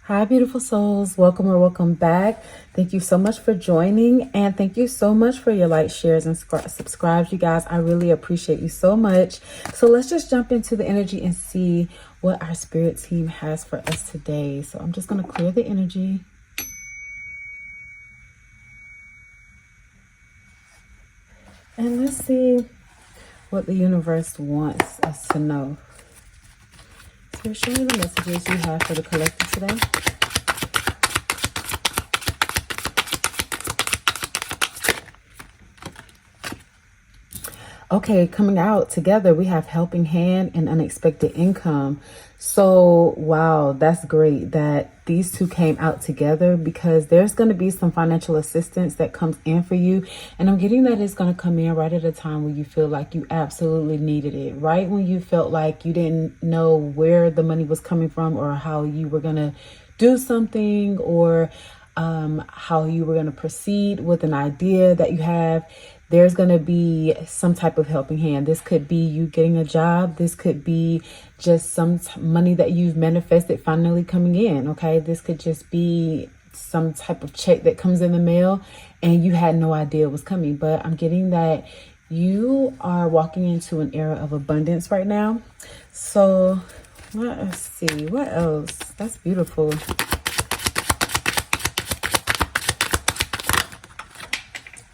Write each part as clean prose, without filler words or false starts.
Hi, beautiful souls. Welcome or welcome back. Thank you so much for joining, and thank you so much for your likes, shares, and subscribes, you guys. I really appreciate you so much. So let's just jump into the energy and see what our spirit team has for us today. So I'm just going to clear the energy. And let's see what the universe wants us to know. So show me the messages you have for the collective today. Okay, coming out together, we have helping hand and unexpected income. So, wow, that's great that these two came out together, because there's going to be some financial assistance that comes in for you. And I'm getting that it's going to come in right at a time when you feel like you absolutely needed it, right when you felt like you didn't know where the money was coming from or how you were going to do something, or how you were going to proceed with an idea that you have. There's going to be some type of helping hand. This could be you getting a job. This could be just some money that you've manifested finally coming in. Okay. This could just be some type of check that comes in the mail and you had no idea it was coming. But I'm getting that you are walking into an era of abundance right now. So let's see what else. That's beautiful.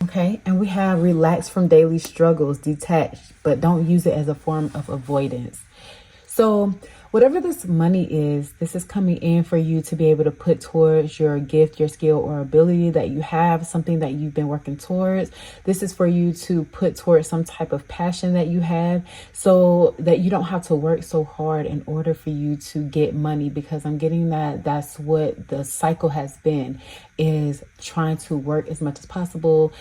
Okay, and we have relax from daily struggles, detached, but don't use it as a form of avoidance. So whatever this money is, this is coming in for you to be able to put towards your gift, your skill, or ability that you have, something that you've been working towards. This is for you to put towards some type of passion that you have, so that you don't have to work so hard in order for you to get money, because I'm getting that that's what the cycle has been, is trying to work as much as possible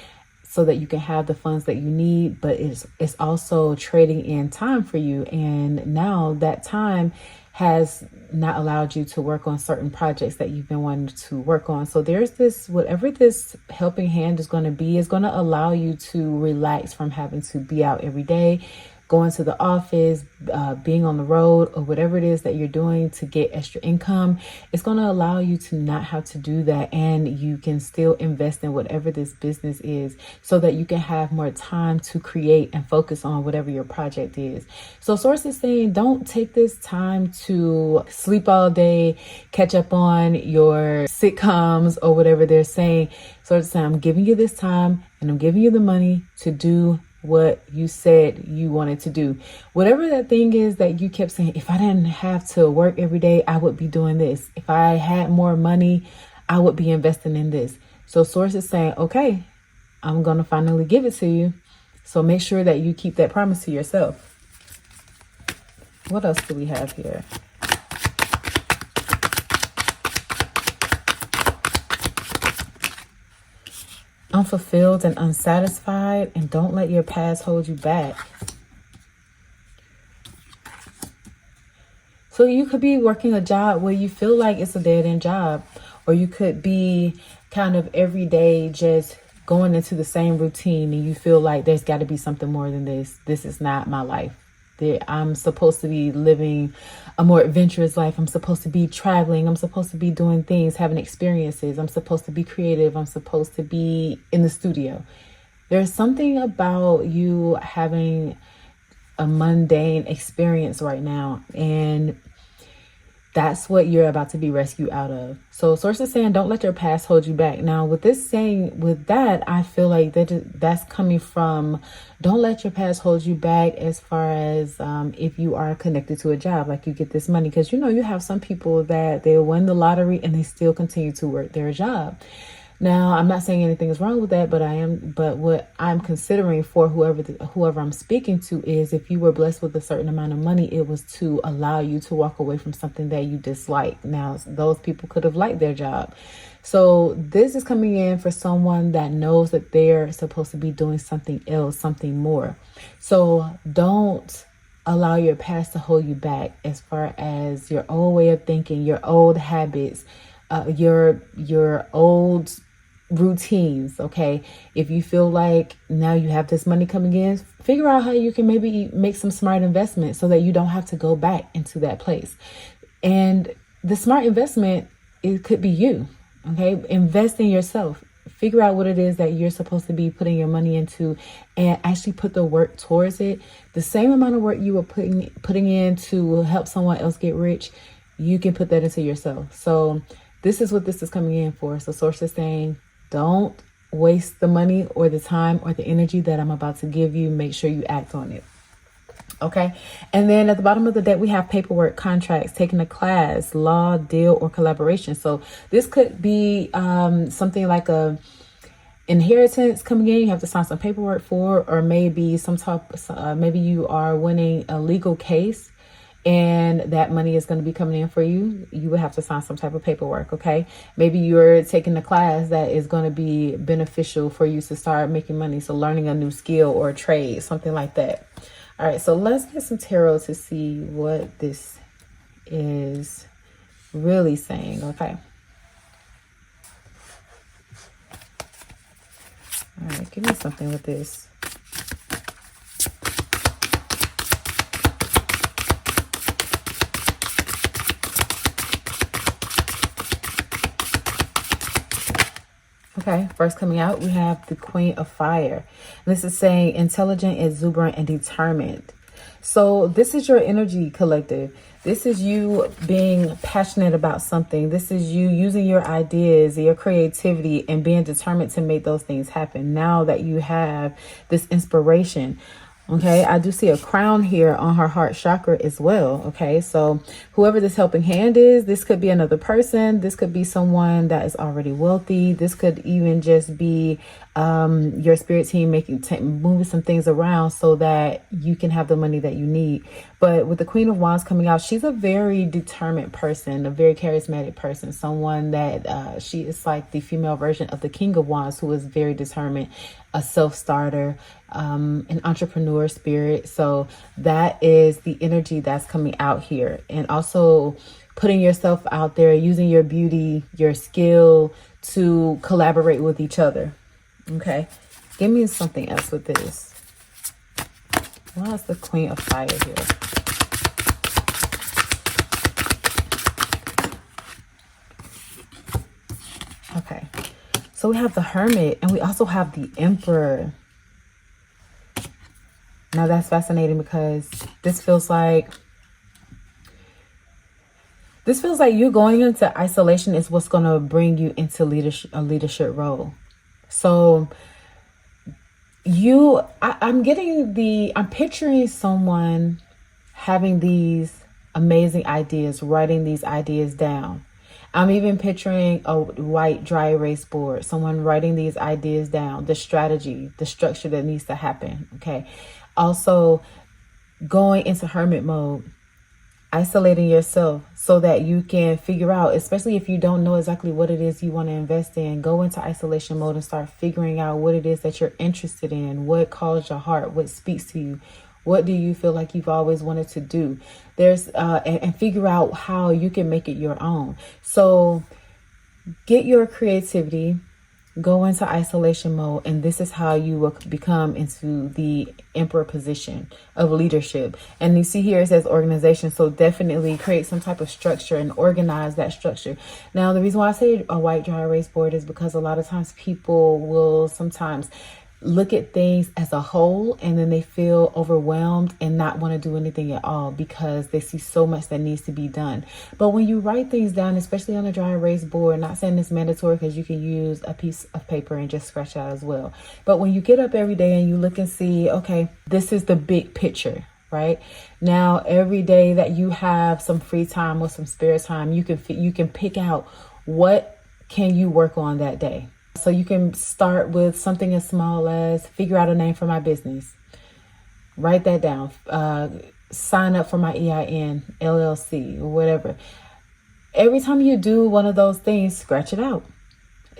so that you can have the funds that you need, but it's also trading in time for you. And now that time has not allowed you to work on certain projects that you've been wanting to work on. So there's this, whatever this helping hand is going to be, is going to allow you to relax from having to be out every day, going to the office, being on the road, or whatever it is that you're doing to get extra income. It's going to allow you to not have to do that, and you can still invest in whatever this business is, so that you can have more time to create and focus on whatever your project is. So Source is saying, don't take this time to sleep all day, catch up on your sitcoms or whatever they're saying. Source is saying, I'm giving you this time and I'm giving you the money to do what you said you wanted to do. Whatever that thing is that you kept saying, if I didn't have to work every day, I would be doing this. If I had more money, I would be investing in this. So Source is saying, okay, I'm going to finally give it to you. So make sure that you keep that promise to yourself. What else do we have here? Unfulfilled and unsatisfied, and don't let your past hold you back. So you could be working a job where you feel like it's a dead-end job, or you could be kind of every day just going into the same routine and you feel like there's got to be something more than this. This is not my life. I'm supposed to be living a more adventurous life. I'm supposed to be traveling. I'm supposed to be doing things, having experiences. I'm supposed to be creative. I'm supposed to be in the studio. There's something about you having a mundane experience right now, and that's what you're about to be rescued out of. So Source is saying, don't let your past hold you back. Now with this saying, with that, I feel like that's coming from, don't let your past hold you back as far as if you are connected to a job, like you get this money. Because you have some people that they win the lottery and they still continue to work their job. Now, I'm not saying anything is wrong with that, but what I'm considering for whoever I'm speaking to is, if you were blessed with a certain amount of money, it was to allow you to walk away from something that you dislike. Now, those people could have liked their job. So this is coming in for someone that knows that they're supposed to be doing something else, something more. So don't allow your past to hold you back as far as your old way of thinking, your old habits, your old routines. Okay, if you feel like now you have this money coming in, figure out how you can maybe make some smart investments so that you don't have to go back into that place. And the smart investment it could be you. Okay, invest in yourself. Figure out what it is that you're supposed to be putting your money into, and actually put the work towards it. The same amount of work you were putting in to help someone else get rich, you can put that into yourself. So this is what this is coming in for. So source is saying, don't waste the money or the time or the energy that I'm about to give you. Make sure you act on it. Okay. And then at the bottom of the deck, we have paperwork, contracts, taking a class, law, deal, or collaboration. So this could be something like a inheritance coming in. You have to sign some paperwork for, or maybe maybe you are winning a legal case and that money is going to be coming in for you. You would have to sign some type of paperwork. Okay. Maybe you're taking a class that is going to be beneficial for you to start making money. So learning a new skill or a trade, something like that. All right, so let's get some tarot to see what this is really saying, okay? All right, give me something with this. Okay, first coming out, we have the Queen of Fire. This is saying intelligent, exuberant, and determined. So this is your energy, collective. This is you being passionate about something. This is you using your ideas, your creativity, and being determined to make those things happen. Now that you have this inspiration. Okay, I do see a crown here on her heart chakra as well. Okay, so whoever this helping hand is, this could be another person. This could be someone that is already wealthy. This could even just be your spirit team moving some things around so that you can have the money that you need. But with the Queen of Wands coming out, she's a very determined person, a very charismatic person, someone that she is like the female version of the King of Wands, who is very determined, a self-starter, an entrepreneur spirit. So that is the energy that's coming out here. And also putting yourself out there, using your beauty, your skill to collaborate with each other. Okay, give me something else with this. Why is the Queen of Fire here? Okay, so we have the Hermit and we also have the Emperor. Now that's fascinating because this feels like you going into isolation is what's going to bring you into a leadership role. So I'm picturing someone having these amazing ideas, writing these ideas down. I'm even picturing a white dry erase board, someone writing these ideas down, the strategy, the structure that needs to happen. Okay. Also going into hermit mode, isolating yourself so that you can figure out, especially if you don't know exactly what it is you want to invest in, go into isolation mode and start figuring out what it is that you're interested in, what calls your heart, what speaks to you, what do you feel like you've always wanted to do. And figure out how you can make it your own. So get your creativity, go into isolation mode, and this is how you will become into the Emperor position of leadership. And you see here it says organization, so definitely create some type of structure and organize that structure. Now the reason why I say a white dry erase board is because a lot of times people will sometimes look at things as a whole and then they feel overwhelmed and not want to do anything at all because they see so much that needs to be done. But when you write things down, especially on a dry erase board, not saying it's mandatory because you can use a piece of paper and just scratch out as well. But when you get up every day and you look and see, okay, this is the big picture, right? Now, every day that you have some free time or some spare time, you can pick out what can you work on that day. So you can start with something as small as figure out a name for my business. Write that down. Sign up for my EIN, LLC, or whatever. Every time you do one of those things, scratch it out.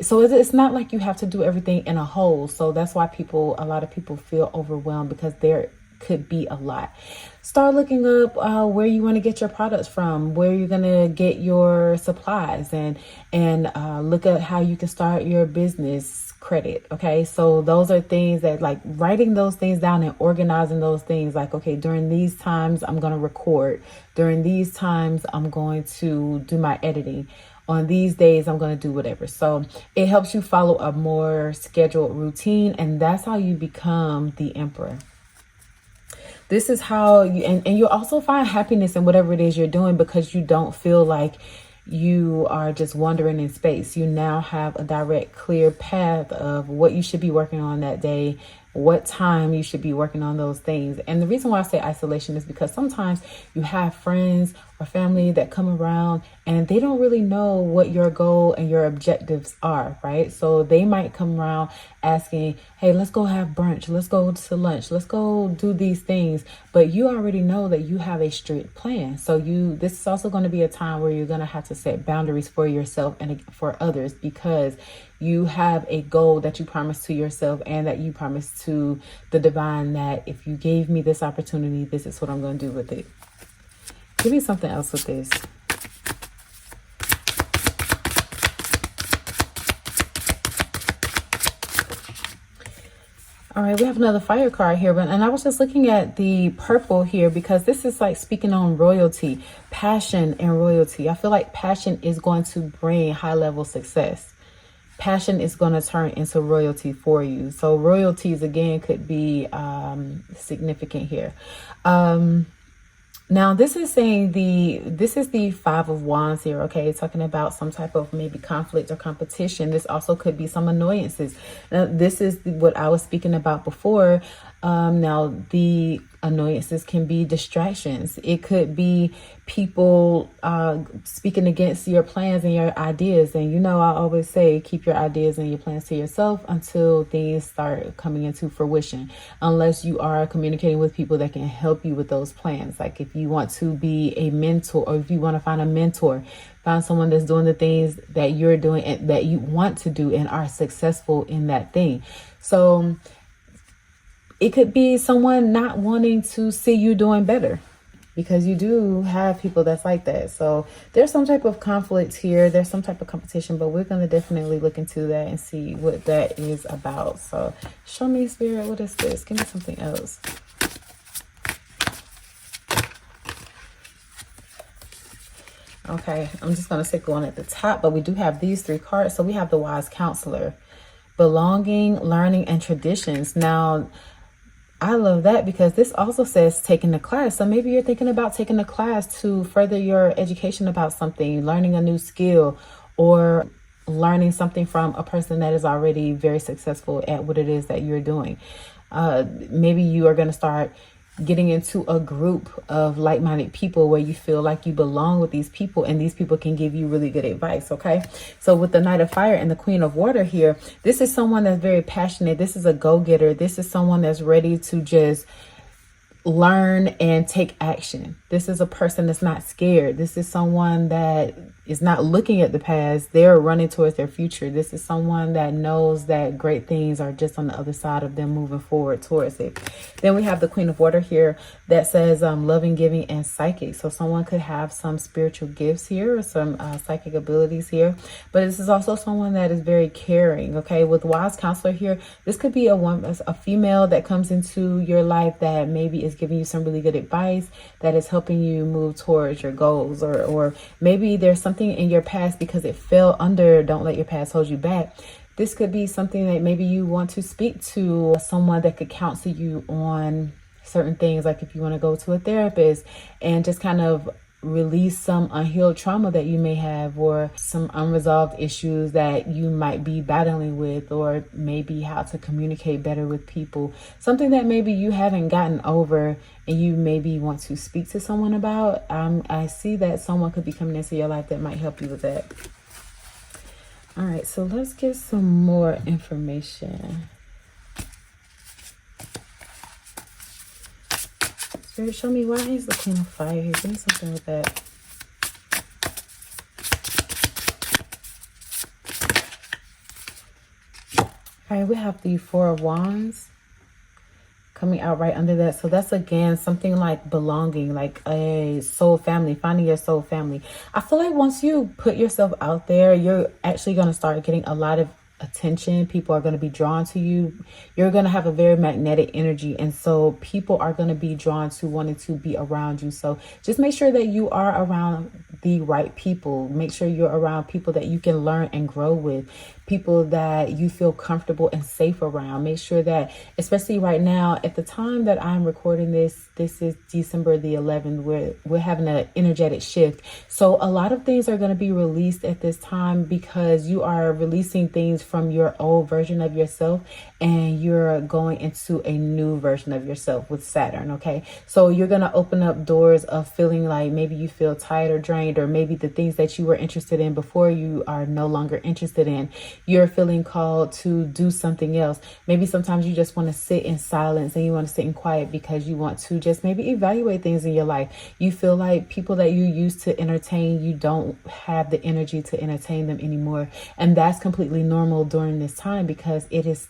So it's not like you have to do everything in a whole. So that's why a lot of people feel overwhelmed because there could be a lot. Start looking up where you want to get your products from, where you're going to get your supplies, and look at how you can start your business credit. Okay, so those are things that, like, writing those things down and organizing those things, like, okay, during these times I'm going to record, during these times I'm going to do my editing. on these days, I'm going to do whatever. So it helps you follow a more scheduled routine. And that's how you become the emperor. This is how you, and you'll also find happiness in whatever it is you're doing, because you don't feel like you are just wandering in space. You now have a direct, clear path of what you should be working on that day, what time you should be working on those things. And the reason why I say isolation is because sometimes you have friends or family that come around and they don't really know what your goal and your objectives are, right? So they might come around asking, hey, let's go have brunch, let's go to lunch, let's go do these things. But you already know that you have a strict plan. So this is also going to be a time where you're going to have to set boundaries for yourself and for others, because you have a goal that you promised to yourself and that you promised to the divine, that if you gave me this opportunity, this is what I'm going to do with it. Give me something else with this. All right, we have another fire card here, and I was just looking at the purple here because this is like speaking on royalty, passion and royalty. I feel like passion is going to bring high level success. Passion is going to turn into royalty for you. So royalties again could be significant here. Now this is saying this is the 5 of Wands here, okay? Talking about some type of maybe conflict or competition. This also could be some annoyances. Now, this is what I was speaking about before. Now the annoyances can be distractions. It could be people speaking against your plans and your ideas. And you know, I always say, keep your ideas and your plans to yourself until things start coming into fruition, unless you are communicating with people that can help you with those plans. Like if you want to be a mentor, or if you want to find a mentor, find someone that's doing the things that you're doing and that you want to do and are successful in that thing. So it could be someone not wanting to see you doing better, because you do have people that's like that. So there's some type of conflict here. There's some type of competition, but we're going to definitely look into that and see what that is about. So show me, Spirit, what is this? Give me something else. Okay, I'm just going to stick one at the top, but we do have these 3 cards. So we have the Wise Counselor, belonging, learning, and traditions. Now, I love that because this also says taking a class. So maybe you're thinking about taking a class to further your education about something, learning a new skill, or learning something from a person that is already very successful at what it is that you're doing. Maybe you are going to start getting into a group of like-minded people where you feel like you belong with these people, and these people can give you really good advice. Okay, so with the Knight of Fire and the Queen of Water here, this is someone that's very passionate. This is a go-getter. This is someone that's ready to just learn and take action. This is a person that's not scared. This is someone that is not looking at the past. They're running towards their future. This is someone that knows that great things are just on the other side of them, moving forward towards it. Then we have the Queen of Water here that says loving, giving, and psychic. So someone could have some spiritual gifts here, or some psychic abilities here. But this is also someone that is very caring. Okay, with Wise Counselor here, this could be a female that comes into your life that maybe is giving you some really good advice, that is helping you move towards your goals, or maybe there's something in your past, because it fell under don't let your past hold you back. This could be something that maybe you want to speak to someone that could counsel you on certain things, like if you want to go to a therapist and just kind of release some unhealed trauma that you may have, or some unresolved issues that you might be battling with, or maybe how to communicate better with people, something that maybe you haven't gotten over and you maybe want to speak to someone about. I see that someone could be coming into your life that might help you with that. All right, so let's get some more information. Spirit, show me, why is the Queen of Fire here? Give me something with that. All right, we have the 4 of Wands coming out right under that. So that's again something like belonging, like a soul family, finding your soul family. I feel like once you put yourself out there, you're actually going to start getting a lot of attention. People are going to be drawn to you. You're going to have a very magnetic energy. And so people are going to be drawn to wanting to be around you. So just make sure that you are around the right people. Make sure you're around people that you can learn and grow with, people that you feel comfortable and safe around. Make sure that, especially right now, at the time that I'm recording this is December the 11th, we're having an energetic shift. So a lot of things are going to be released at this time because you are releasing things from your old version of yourself and you're going into a new version of yourself with Saturn. Okay. So you're going to open up doors of feeling like maybe you feel tired or drained, or maybe the things that you were interested in before you are no longer interested in. You're feeling called to do something else. Maybe sometimes you just want to sit in silence and you want to sit in quiet because you want to just maybe evaluate things in your life. You feel like people that you used to entertain, you don't have the energy to entertain them anymore. And that's completely normal during this time because it is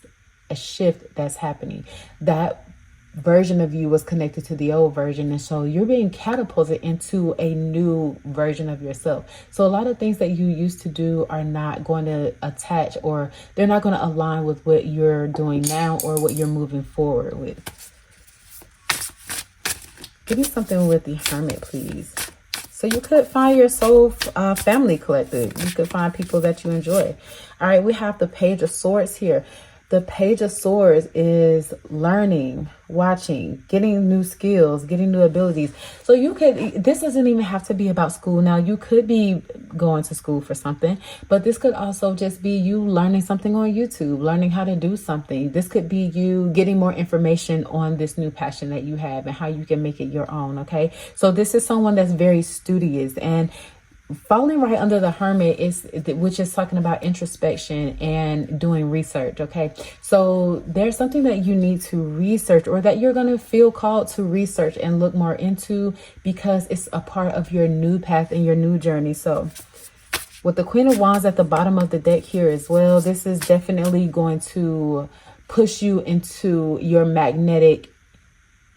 a shift that's happening. That version of you was connected to the old version, and so you're being catapulted into a new version of yourself. So a lot of things that you used to do are not going to attach, or they're not going to align with what you're doing now or what you're moving forward with. Give me something with the Hermit, please. So you could find your soul family collective. You could find people that you enjoy. All right, we have the Page of Swords here. The Page of Swords is learning, watching, getting new skills, getting new abilities. So you could, this doesn't even have to be about school. Now, you could be going to school for something, but this could also just be you learning something on YouTube, learning how to do something. This could be you getting more information on this new passion that you have and how you can make it your own. Okay. So this is someone that's very studious, and falling right under the Hermit which is talking about introspection and doing research. Okay, so there's something that you need to research, or that you're going to feel called to research and look more into, because it's a part of your new path and your new journey. So with the Queen of Wands at the bottom of the deck here as well, this is definitely going to push you into your magnetic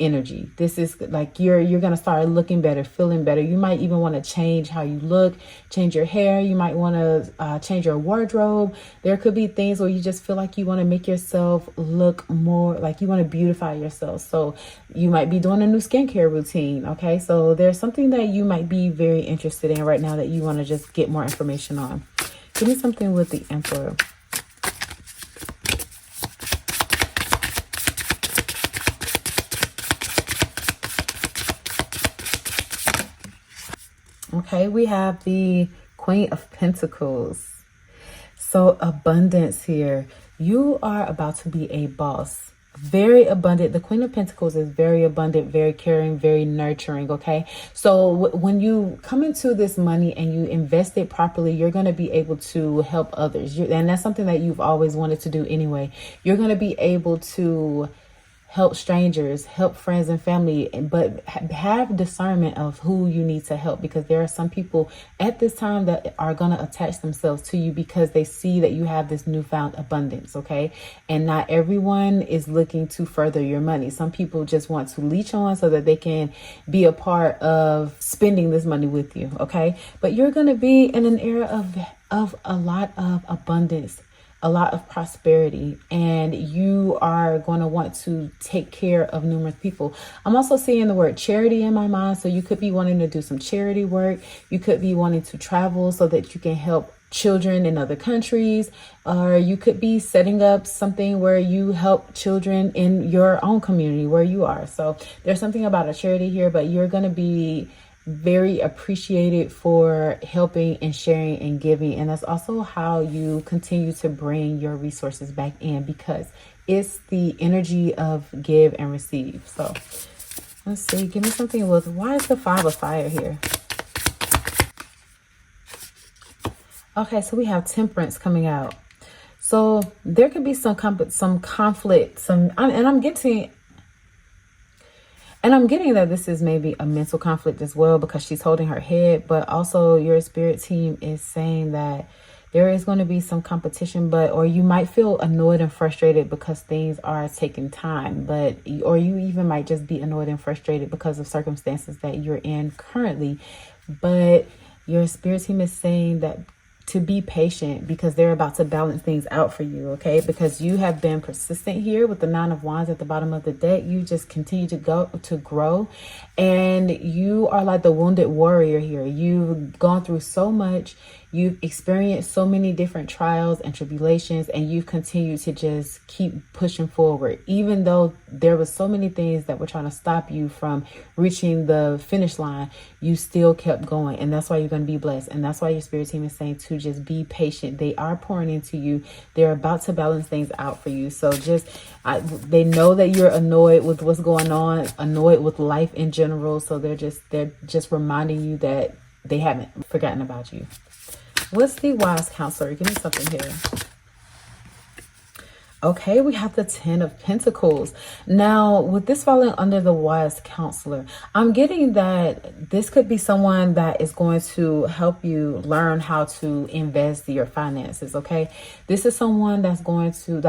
energy. This is like you're going to start looking better, feeling better. You might even want to change how you look, change your hair. You might want to change your wardrobe. There could be things where you just feel like you want to make yourself look more like you want to beautify yourself. So you might be doing a new skincare routine. Okay, so there's something that you might be very interested in right now that you want to just get more information on. Give me something with the Emperor. Okay, we have the Queen of Pentacles. So abundance here. You are about to be a boss. Very abundant. The Queen of Pentacles is very abundant, very caring, very nurturing. Okay, so when you come into this money and you invest it properly, you're going to be able to help others. And that's something that you've always wanted to do anyway. You're going to be able to help strangers, help friends and family, but have discernment of who you need to help, because there are some people at this time that are going to attach themselves to you because they see that you have this newfound abundance. Okay, and not everyone is looking to further your money. Some people just want to leech on so that they can be a part of spending this money with you. Okay, but you're going to be in an era of a lot of abundance, a lot of prosperity, and you are going to want to take care of numerous people. I'm also seeing the word charity in my mind. So you could be wanting to do some charity work. You could be wanting to travel so that you can help children in other countries, or you could be setting up something where you help children in your own community where you are. So there's something about a charity here, but you're going to be very appreciated for helping and sharing and giving. And that's also how you continue to bring your resources back in, because it's the energy of give and receive. So let's see, give me something with, why is the Five of Fire here? Okay, so we have Temperance coming out. So there could be some conflict, and I'm getting that this is maybe a mental conflict as well, because she's holding her head, but also your spirit team is saying that there is going to be some competition, or you might feel annoyed and frustrated because things are taking time, or you even might just be annoyed and frustrated because of circumstances that you're in currently. But your spirit team is saying that to be patient because they're about to balance things out for you, okay? Because you have been persistent here with the Nine of Wands at the bottom of the deck. You just continue to grow, and you are like the wounded warrior here. You've gone through so much. You've experienced so many different trials and tribulations, and you've continued to just keep pushing forward. Even though there was so many things that were trying to stop you from reaching the finish line, you still kept going. And that's why you're going to be blessed. And that's why your spirit team is saying to just be patient. They are pouring into you. They're about to balance things out for you. So they know that you're annoyed with what's going on, annoyed with life in general. So they're just reminding you that they haven't forgotten about you. What's the wise counselor? Give me something here. Okay, we have the 10 of Pentacles. Now, with this falling under the wise counselor, I'm getting that this could be someone that is going to help you learn how to invest your finances, okay? This is someone that's going to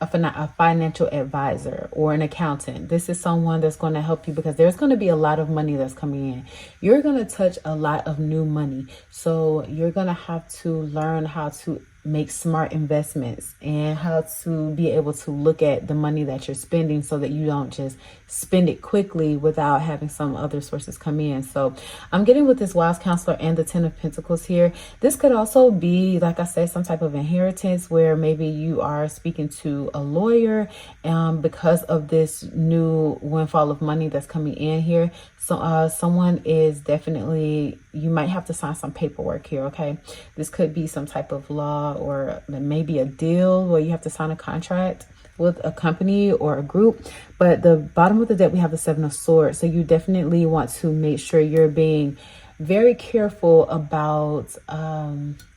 a financial advisor or an accountant. This is someone that's going to help you because there's going to be a lot of money that's coming in. You're going to touch a lot of new money. So you're going to have to learn how to make smart investments and how to be able to look at the money that you're spending so that you don't just spend it quickly without having some other sources come in. So I'm getting with this wise counselor and the 10 of Pentacles here. This could also be, like I said, some type of inheritance where maybe you are speaking to a lawyer because of this new windfall of money that's coming in here. So someone is definitely, you might have to sign some paperwork here, okay? This could be some type of law or maybe a deal where you have to sign a contract with a company or a group. But the bottom of the deck, we have the 7 of Swords. So you definitely want to make sure you're being very careful about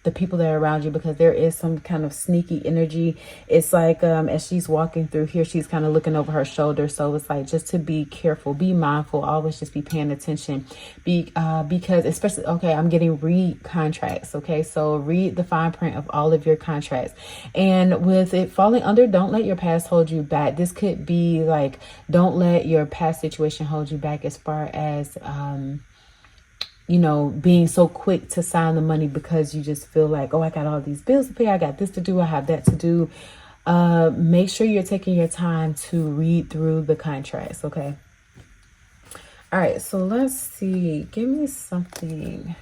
the people that are around you, because there is some kind of sneaky energy. It's like as she's walking through here, she's kind of looking over her shoulder. So it's like just to be careful, be mindful, always just be paying attention. Because especially, okay, I'm getting read contracts. Okay, so read the fine print of all of your contracts. And with it falling under, don't let your past hold you back. This could be like, don't let your past situation hold you back as far as being so quick to sign the money because you just feel like, oh, I got all these bills to pay. I got this to do. I have that to do. Make sure you're taking your time to read through the contracts. Okay. All right. So let's see. Give me something.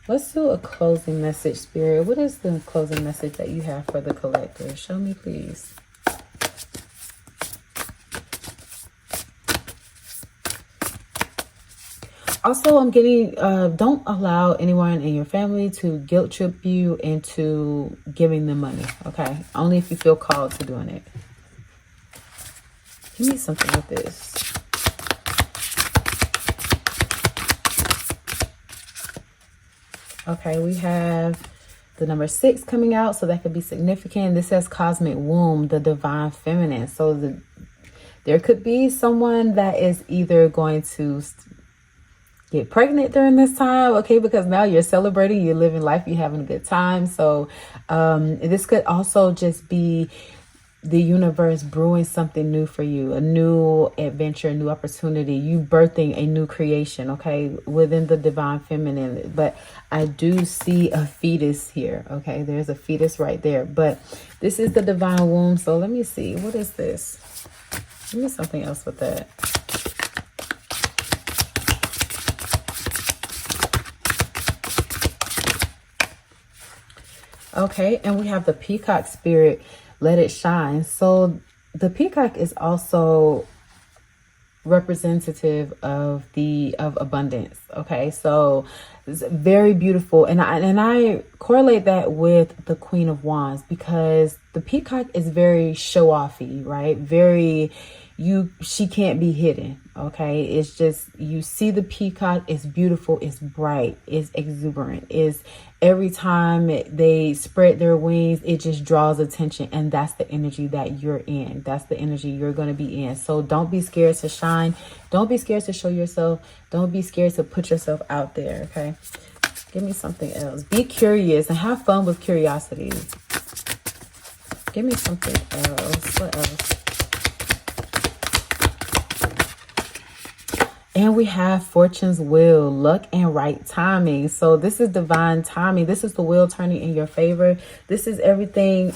Let's do a closing message, Spirit. What is the closing message that you have for the collector? Show me, please. Also, I'm getting, don't allow anyone in your family to guilt trip you into giving them money, okay? Only if you feel called to doing it. Give me something with this. Okay, we have the number 6 coming out, so that could be significant. This says cosmic womb, the divine feminine. So there could be someone that is either going to get pregnant during this time, okay, because now you're celebrating, you're living life, you're having a good time. So this could also just be the universe brewing something new for you, a new adventure, a new opportunity, you birthing a new creation, okay, within the divine feminine. But I do see a fetus here, okay, there's a fetus right there, but this is the divine womb. So let me see, what is this? Give me something else with that. Okay, and we have the peacock spirit, let it shine. So the peacock is also representative of abundance. Okay, so it's very beautiful, and I correlate that with the Queen of Wands because the peacock is very show-offy, right? Very, she can't be hidden. Okay, it's just, you see the peacock, it's beautiful, it's bright, it's exuberant, it's every time they spread their wings, it just draws attention, and that's the energy that you're in. That's the energy you're going to be in. So don't be scared to shine. Don't be scared to show yourself. Don't be scared to put yourself out there. Okay, give me something else. Be curious and have fun with curiosity. Give me something else. What else? And we have fortune's wheel, luck and right timing. So this is divine timing. This is the wheel turning in your favor. This is everything.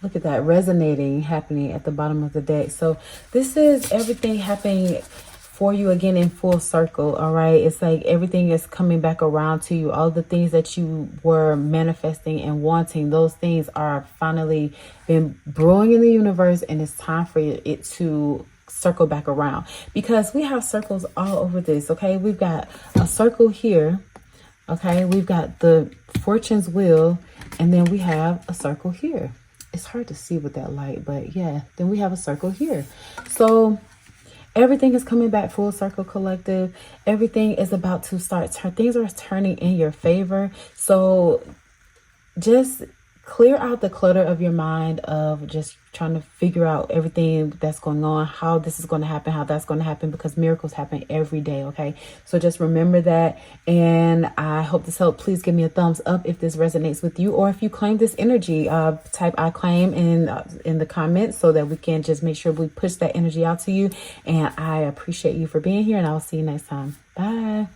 Look at that resonating, happening at the bottom of the deck. So this is everything happening for you again in full circle. All right. It's like everything is coming back around to you. All the things that you were manifesting and wanting, those things are finally been brewing in the universe, and it's time for it to circle back around, because we have circles all over this. Okay, we've got a circle here. Okay, we've got the fortune's wheel, and then we have a circle here. It's hard to see with that light, but yeah, then we have a circle here. So everything is coming back full circle, collective. Everything is about to start. Things are turning in your favor. So just clear out the clutter of your mind of just trying to figure out everything that's going on, how this is going to happen, how that's going to happen, because miracles happen every day. Okay, so just remember that, and I hope this helped. Please give me a thumbs up if this resonates with you, or if you claim this energy, type I claim in the comments, so that we can just make sure we push that energy out to you. And I appreciate you for being here, and I'll see you next time. Bye.